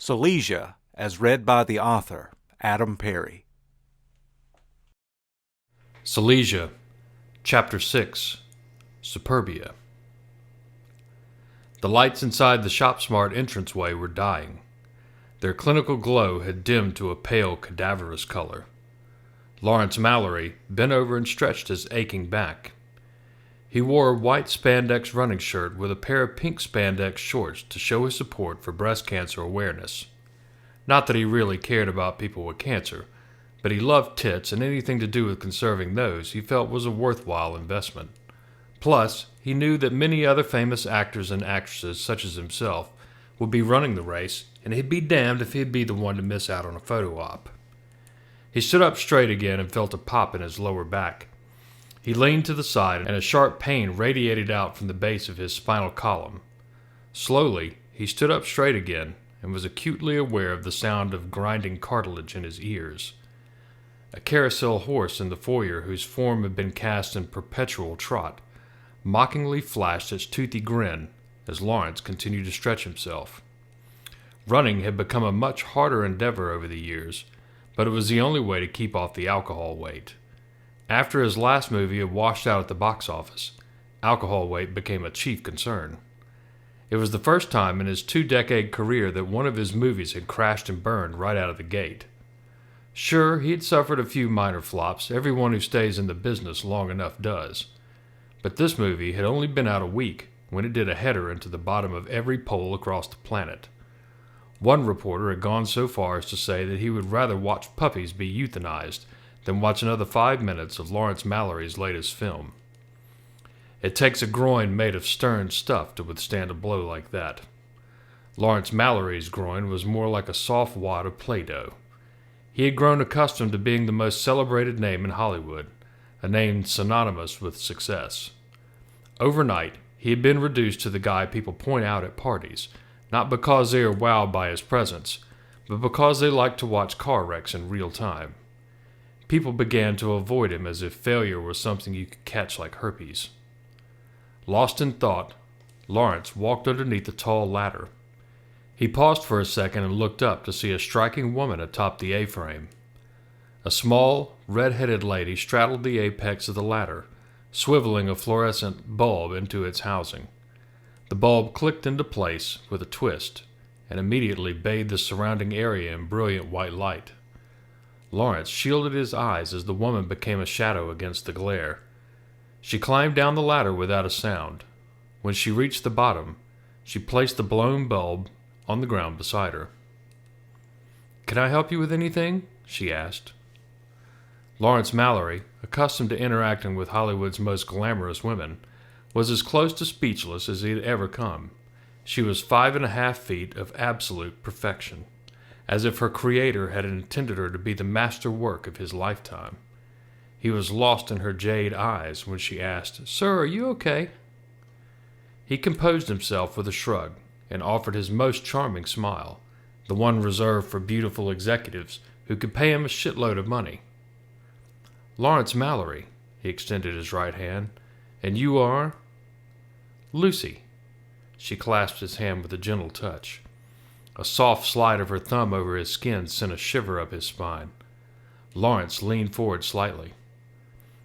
Saligia, as read by the author, Adam Perry. Saligia, Chapter 6, Superbia. The lights inside the ShopSmart entranceway were dying. Their clinical glow had dimmed to a pale, cadaverous color. Lawrence Mallory bent over and stretched his aching back. He wore a white spandex running shirt with a pair of pink spandex shorts to show his support for breast cancer awareness. Not that he really cared about people with cancer, but he loved tits, and anything to do with conserving those he felt was a worthwhile investment. Plus, he knew that many other famous actors and actresses, such as himself, would be running the race, and he'd be damned if he'd be the one to miss out on a photo op. He stood up straight again and felt a pop in his lower back. He leaned to the side, and a sharp pain radiated out from the base of his spinal column. Slowly, he stood up straight again and was acutely aware of the sound of grinding cartilage in his ears. A carousel horse in the foyer, whose form had been cast in perpetual trot, mockingly flashed its toothy grin as Lawrence continued to stretch himself. Running had become a much harder endeavor over the years, but it was the only way to keep off the alcohol weight. After his last movie had washed out at the box office, alcohol weight became a chief concern. It was the first time in his 2-decade career that one of his movies had crashed and burned right out of the gate. Sure, he had suffered a few minor flops, everyone who stays in the business long enough does. But this movie had only been out a week when it did a header into the bottom of every poll across the planet. One reporter had gone so far as to say that he would rather watch puppies be euthanized than watch another 5 minutes of Lawrence Mallory's latest film. It takes a groin made of stern stuff to withstand a blow like that. Lawrence Mallory's groin was more like a soft wad of Play-Doh. He had grown accustomed to being the most celebrated name in Hollywood, a name synonymous with success. Overnight, he had been reduced to the guy people point out at parties, not because they are wowed by his presence, but because they like to watch car wrecks in real time. People began to avoid him as if failure was something you could catch like herpes. Lost in thought, Lawrence walked underneath the tall ladder. He paused for a second and looked up to see a striking woman atop the A-frame. A small, red-headed lady straddled the apex of the ladder, swiveling a fluorescent bulb into its housing. The bulb clicked into place with a twist and immediately bathed the surrounding area in brilliant white light. Lawrence shielded his eyes as the woman became a shadow against the glare. She climbed down the ladder without a sound. When she reached the bottom, she placed the blown bulb on the ground beside her. "Can I help you with anything?" she asked. Lawrence Mallory, accustomed to interacting with Hollywood's most glamorous women, was as close to speechless as he had ever come. She was 5.5 feet of absolute perfection, as if her creator had intended her to be the masterwork of his lifetime. He was lost in her jade eyes when she asked, "Sir, are you okay?" He composed himself with a shrug and offered his most charming smile, the one reserved for beautiful executives who could pay him a shitload of money. "Lawrence Mallory," he extended his right hand, "and you are—" "Lucy." She clasped his hand with a gentle touch. A soft slide of her thumb over his skin sent a shiver up his spine. Lawrence leaned forward slightly.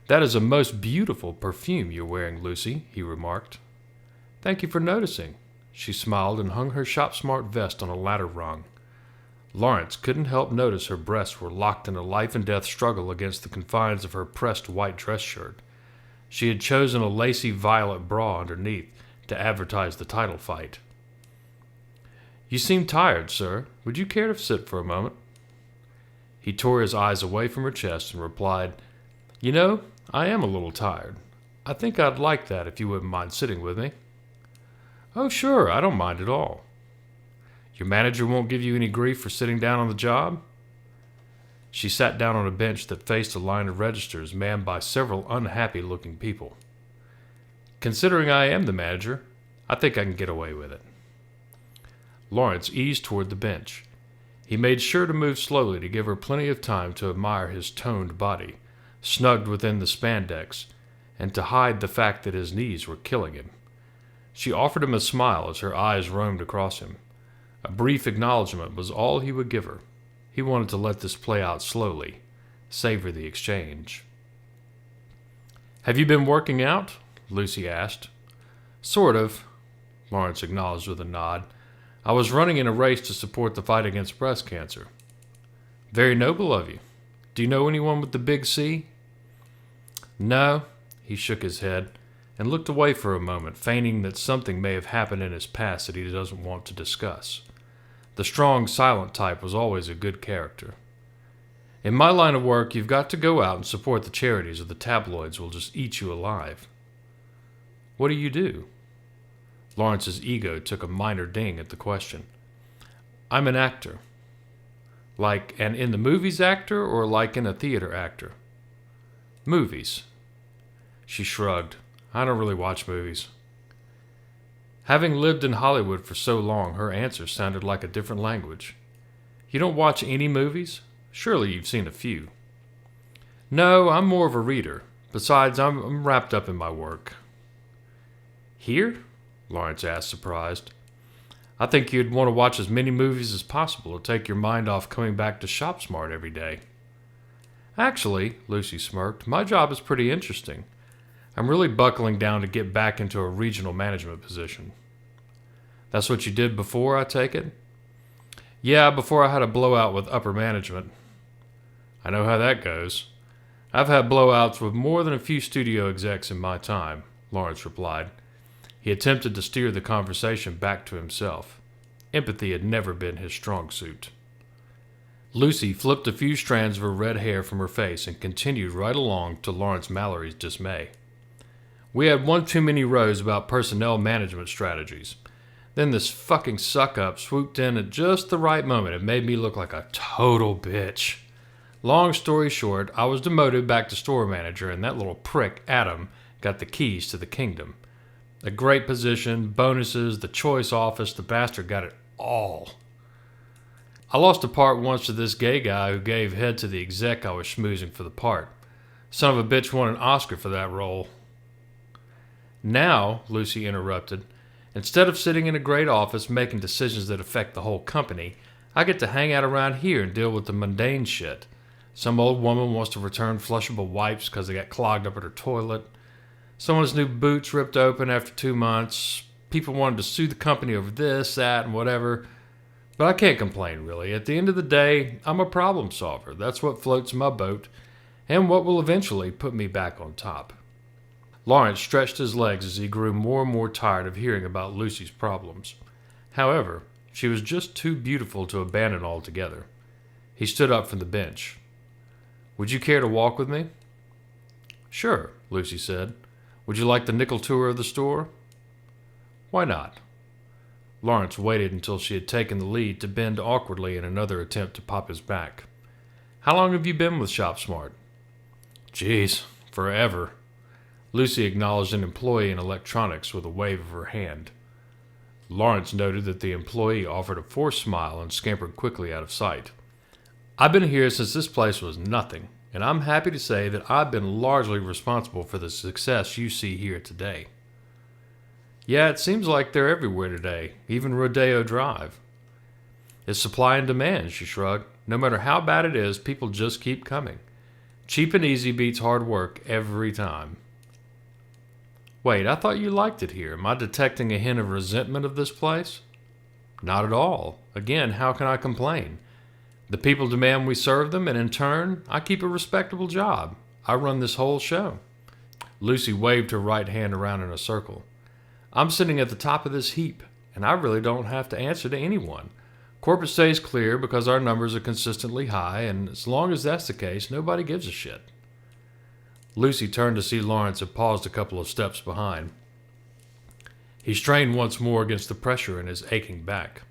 "That is a most beautiful perfume you're wearing, Lucy," he remarked. "Thank you for noticing." She smiled and hung her ShopSmart vest on a ladder rung. Lawrence couldn't help notice her breasts were locked in a life-and-death struggle against the confines of her pressed white dress shirt. She had chosen a lacy violet bra underneath to advertise the title fight. "You seem tired, sir. Would you care to sit for a moment?" He tore his eyes away from her chest and replied, "You know, I am a little tired. I think I'd like that if you wouldn't mind sitting with me." "Oh, sure, I don't mind at all." "Your manager won't give you any grief for sitting down on the job?" She sat down on a bench that faced a line of registers manned by several unhappy-looking people. "Considering I am the manager, I think I can get away with it." Lawrence eased toward the bench. He made sure to move slowly to give her plenty of time to admire his toned body, snugged within the spandex, and to hide the fact that his knees were killing him. She offered him a smile as her eyes roamed across him. A brief acknowledgement was all he would give her. He wanted to let this play out slowly, savor the exchange. "Have you been working out?" Lucy asked. "Sort of," Lawrence acknowledged with a nod. "I was running in a race to support the fight against breast cancer." "Very noble of you. Do you know anyone with the big C?" "No." He shook his head and looked away for a moment, feigning that something may have happened in his past that he doesn't want to discuss. The strong, silent type was always a good character. "In my line of work, you've got to go out and support the charities or the tabloids will just eat you alive." "What do you do?" Lawrence's ego took a minor ding at the question. "I'm an actor." "Like an in the movies actor or like in a theater actor?" "Movies." She shrugged. "I don't really watch movies." Having lived in Hollywood for so long, her answer sounded like a different language. "You don't watch any movies? Surely you've seen a few." "No, I'm more of a reader. Besides, I'm wrapped up in my work." "Here?" Lawrence asked, surprised. "I think you'd want to watch as many movies as possible to take your mind off coming back to Shop Smart every day." "Actually," Lucy smirked, "my job is pretty interesting. I'm really buckling down to get back into a regional management position." "That's what you did before, I take it?" "Yeah, before I had a blowout with upper management." "I know how that goes. I've had blowouts with more than a few studio execs in my time," Lawrence replied. He attempted to steer the conversation back to himself. Empathy had never been his strong suit. Lucy flipped a few strands of her red hair from her face and continued right along to Lawrence Mallory's dismay. "We had one too many rows about personnel management strategies. Then this fucking suck-up swooped in at just the right moment and made me look like a total bitch. Long story short, I was demoted back to store manager, and that little prick, Adam, got the keys to the kingdom. A great position, bonuses, the choice office, the bastard got it all. I lost a part once to this gay guy who gave head to the exec I was schmoozing for the part. Son of a bitch won an Oscar for that role." "Now," Lucy interrupted, "instead of sitting in a great office making decisions that affect the whole company, I get to hang out around here and deal with the mundane shit. Some old woman wants to return flushable wipes because they got clogged up at her toilet. Someone's new boots ripped open after 2 months. People wanted to sue the company over this, that, and whatever. But I can't complain, really. At the end of the day, I'm a problem solver. That's what floats my boat, and what will eventually put me back on top." Lawrence stretched his legs as he grew more and more tired of hearing about Lucy's problems. However, she was just too beautiful to abandon altogether. He stood up from the bench. "Would you care to walk with me?" "Sure," Lucy said. "Would you like the nickel tour of the store?" "Why not?" Lawrence waited until she had taken the lead to bend awkwardly in another attempt to pop his back. "How long have you been with Shop Smart?" "Geez, forever." Lucy acknowledged an employee in electronics with a wave of her hand. Lawrence noted that the employee offered a forced smile and scampered quickly out of sight. "I've been here since this place was nothing, and I'm happy to say that I've been largely responsible for the success you see here today." "Yeah, it seems like they're everywhere today, even Rodeo Drive." "It's supply and demand," she shrugged. "No matter how bad it is, people just keep coming. Cheap and easy beats hard work every time." "Wait, I thought you liked it here. Am I detecting a hint of resentment of this place?" "Not at all. Again, how can I complain? The people demand we serve them, and in turn, I keep a respectable job. I run this whole show." Lucy waved her right hand around in a circle. "I'm sitting at the top of this heap, and I really don't have to answer to anyone. Corporate stays clear because our numbers are consistently high, and as long as that's the case, nobody gives a shit." Lucy turned to see Lawrence had paused a couple of steps behind. He strained once more against the pressure in his aching back.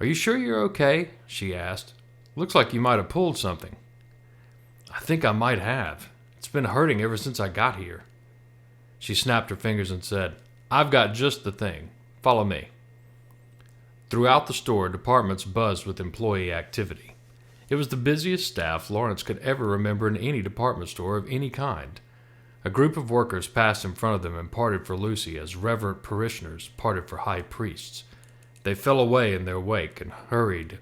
"Are you sure you're okay?" she asked. "Looks like you might have pulled something." "I think I might have. It's been hurting ever since I got here." She snapped her fingers and said, "I've got just the thing. Follow me." Throughout the store, departments buzzed with employee activity. It was the busiest staff Lawrence could ever remember in any department store of any kind. A group of workers passed in front of them and parted for Lucy as reverent parishioners parted for high priests. They fell away in their wake and hurried.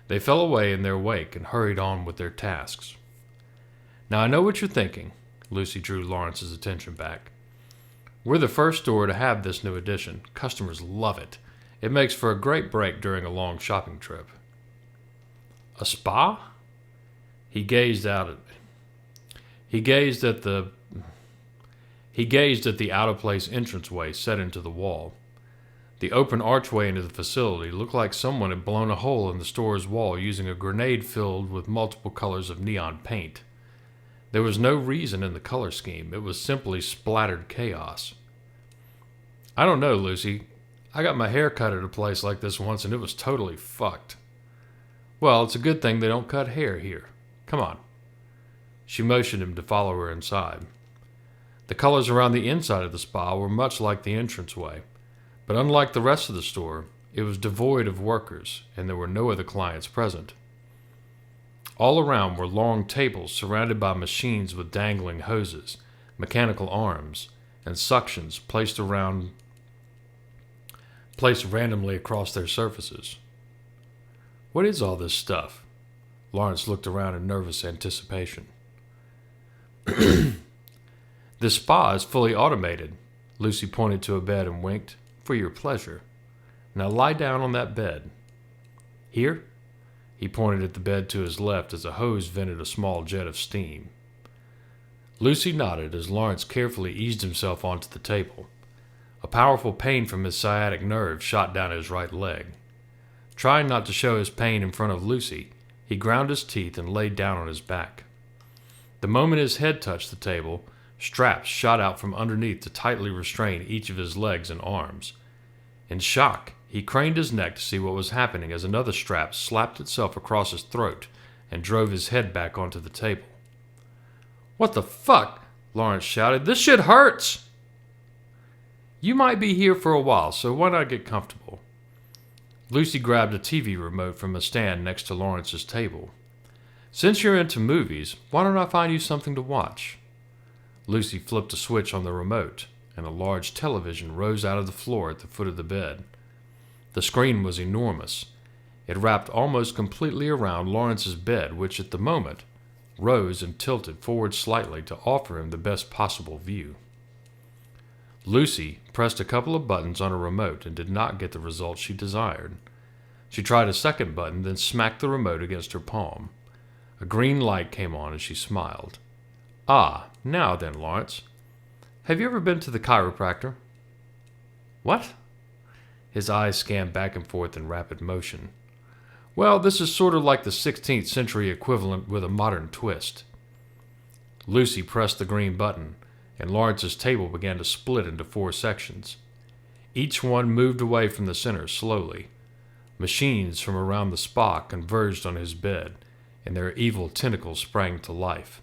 They fell away in their wake and hurried on with their tasks. Now I know what you're thinking. Lucy drew Lawrence's attention back. We're the first store to have this new edition. Customers love it. It makes for a great break during a long shopping trip. A spa? He gazed at the out-of-place entranceway set into the wall. The open archway into the facility looked like someone had blown a hole in the store's wall using a grenade filled with multiple colors of neon paint. There was no reason in the color scheme. It was simply splattered chaos. I don't know, Lucy. I got my hair cut at a place like this once and it was totally fucked. Well, it's a good thing they don't cut hair here. Come on. She motioned him to follow her inside. The colors around the inside of the spa were much like the entranceway, but unlike the rest of the store, it was devoid of workers and there were no other clients present. All around were long tables surrounded by machines with dangling hoses, mechanical arms, and suctions placed randomly across their surfaces. What is all this stuff? Lawrence looked around in nervous anticipation. This spa is fully automated. Lucy pointed to a bed and winked. For your pleasure. Now lie down on that bed. Here? He pointed at the bed to his left as a hose vented a small jet of steam. Lucy nodded as Lawrence carefully eased himself onto the table. A powerful pain from his sciatic nerve shot down his right leg. Trying not to show his pain in front of Lucy, he ground his teeth and laid down on his back. The moment his head touched the table, straps shot out from underneath to tightly restrain each of his legs and arms. In shock, he craned his neck to see what was happening as another strap slapped itself across his throat and drove his head back onto the table. What the fuck? Lawrence shouted. This shit hurts! You might be here for a while, so why not get comfortable? Lucy grabbed a TV remote from a stand next to Lawrence's table. Since you're into movies, why don't I find you something to watch? Lucy flipped a switch on the remote, and a large television rose out of the floor at the foot of the bed. The screen was enormous. It wrapped almost completely around Lawrence's bed, which at the moment rose and tilted forward slightly to offer him the best possible view. Lucy pressed a couple of buttons on a remote and did not get the result she desired. She tried a second button, then smacked the remote against her palm. A green light came on as she smiled. Ah, now then, Lawrence. Have you ever been to the chiropractor? What? His eyes scanned back and forth in rapid motion. Well, this is sort of like the 16th century equivalent with a modern twist. Lucy pressed the green button, and Lawrence's table began to split into 4 sections. Each one moved away from the center slowly. Machines from around the spa converged on his bed, and their evil tentacles sprang to life.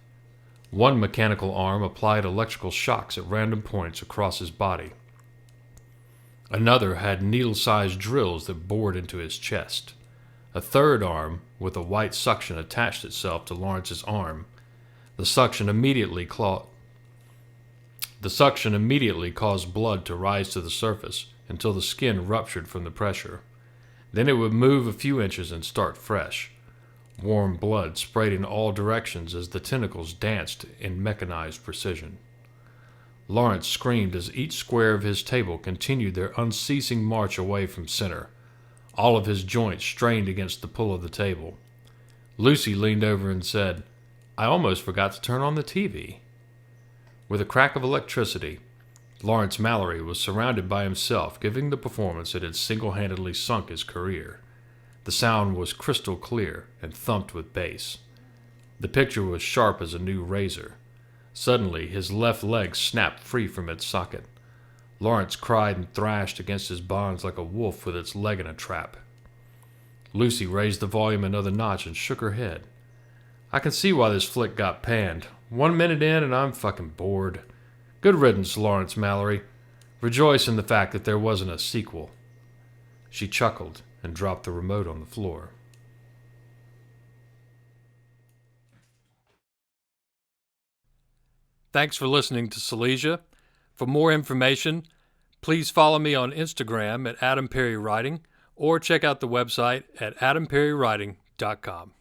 One mechanical arm applied electrical shocks at random points across his body. Another had needle-sized drills that bored into his chest. A third arm, with a white suction, attached itself to Lawrence's arm. The suction immediately caused blood to rise to the surface until the skin ruptured from the pressure. Then it would move a few inches and start fresh. Warm blood sprayed in all directions as the tentacles danced in mechanized precision. Lawrence screamed as each square of his table continued their unceasing march away from center. All of his joints strained against the pull of the table. Lucy leaned over and said, I almost forgot to turn on the TV. With a crack of electricity, Lawrence Mallory was surrounded by himself, giving the performance that had single-handedly sunk his career. The sound was crystal clear and thumped with bass. The picture was sharp as a new razor. Suddenly, his left leg snapped free from its socket. Lawrence cried and thrashed against his bonds like a wolf with its leg in a trap. Lucy raised the volume another notch and shook her head. I can see why this flick got panned. 1 minute in and I'm fucking bored. Good riddance, Lawrence Mallory. Rejoice in the fact that there wasn't a sequel. She chuckled and dropped the remote on the floor. Thanks for listening to Saligia. For more information, Please follow me on Instagram at Adam Perry Writing or check out the website at adamperrywriting.com.